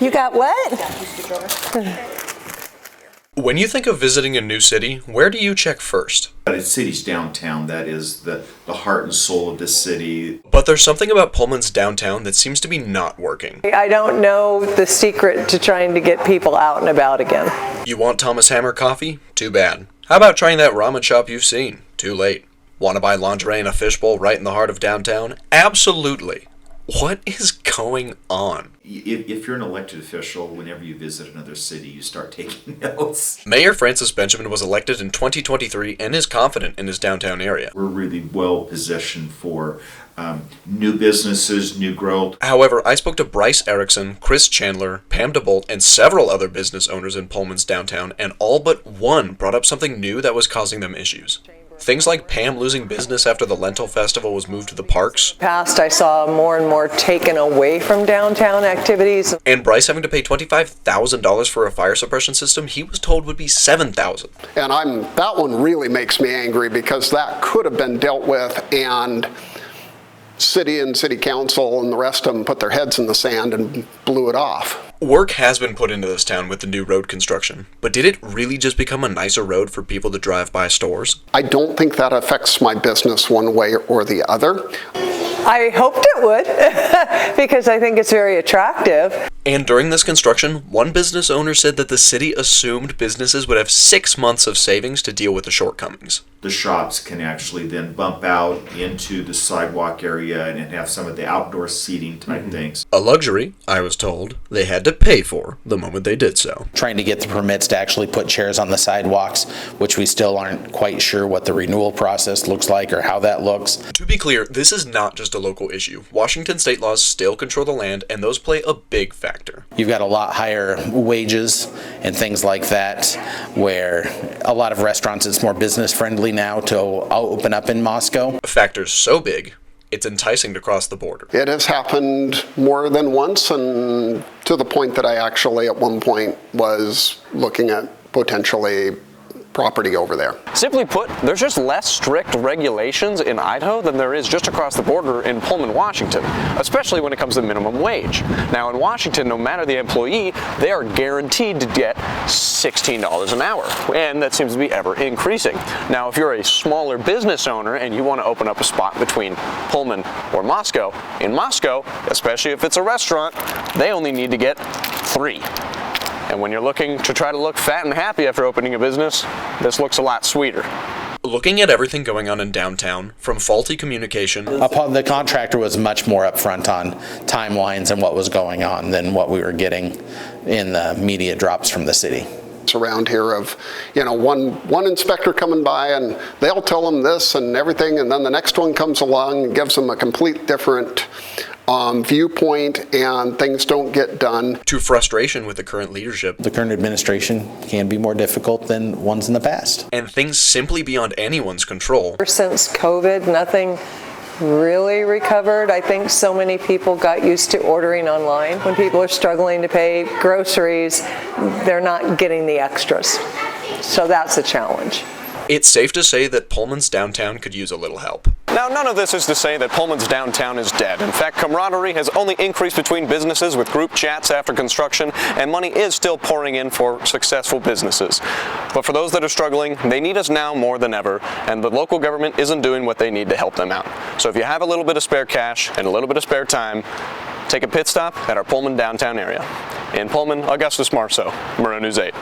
You got what? When you think of visiting a new city, where do you check first? The city's downtown, that is the heart and soul of this city. But there's something about Pullman's downtown that seems to be not working. I don't know the secret to trying to get people out and about again. You want Thomas Hammer coffee? Too bad. How about trying that ramen shop you've seen? Too late. Want to buy lingerie in a fishbowl right in the heart of downtown? Absolutely. What is going on? If you're an elected official, whenever you visit another city, you start taking notes. Mayor Francis Benjamin was elected in 2023 and is confident in his downtown area. We're really well positioned for new businesses, new growth. However, I spoke to Bryce Erickson, Chris Chandler, Pam DeBolt, and several other business owners in Pullman's downtown, and all but one brought up something new that was causing them issues. Things like Pam losing business after the Lentil Festival was moved to the parks. Past, I saw more and more taken away from downtown activities. And Bryce having to pay $25,000 for a fire suppression system he was told would be $7,000. And that one really makes me angry because that could have been dealt with and city and city council and the rest of them put their heads in the sand and blew it off. Work has been put into this town with the new road construction, but did it really just become a nicer road for people to drive by stores? I don't think that affects my business one way or the other. I hoped it would because I think it's very attractive. And during this construction, one business owner said that the city assumed businesses would have 6 months of savings to deal with the shortcomings. The shops can actually then bump out into the sidewalk area and have some of the outdoor seating type things. A luxury, I was told, they had to pay for the moment they did so. Trying to get the permits to actually put chairs on the sidewalks, which we still aren't quite sure what the renewal process looks like or how that looks. To be clear, this is not just a local issue. Washington state laws still control the land, and those play a big factor. You've got a lot higher wages and things like that, where a lot of restaurants, it's more business friendly now to open up in Moscow. Factors so big, it's enticing to cross the border. It has happened more than once, and to the point that I actually at one point was looking at potentially property over there. Simply put, there's just less strict regulations in Idaho than there is just across the border in Pullman, Washington, especially when it comes to minimum wage. Now in Washington, no matter the employee, they are guaranteed to get $16 an hour, and that seems to be ever increasing. Now if you're a smaller business owner and you want to open up a spot between Pullman or Moscow, in Moscow, especially if it's a restaurant, they only need to get 3. And when you're looking to try to look fat and happy after opening a business, this looks a lot sweeter. Looking at everything going on in downtown, from faulty communication... The contractor was much more upfront on timelines and what was going on than what we were getting in the media drops from the city. Around here of, one inspector coming by and they'll tell them this and everything, and then the next one comes along and gives them a complete different viewpoint, and things don't get done. To frustration with the current leadership. The current administration can be more difficult than ones in the past. And things simply beyond anyone's control. Since COVID, nothing really recovered. I think so many people got used to ordering online. When people are struggling to pay groceries, they're not getting the extras. So that's a challenge. It's safe to say that Pullman's downtown could use a little help. Now, none of this is to say that Pullman's downtown is dead. In fact, camaraderie has only increased between businesses with group chats after construction, and money is still pouring in for successful businesses. But for those that are struggling, they need us now more than ever, and the local government isn't doing what they need to help them out. So if you have a little bit of spare cash and a little bit of spare time, take a pit stop at our Pullman downtown area. In Pullman, Augustus Marceau, Maroon News 8.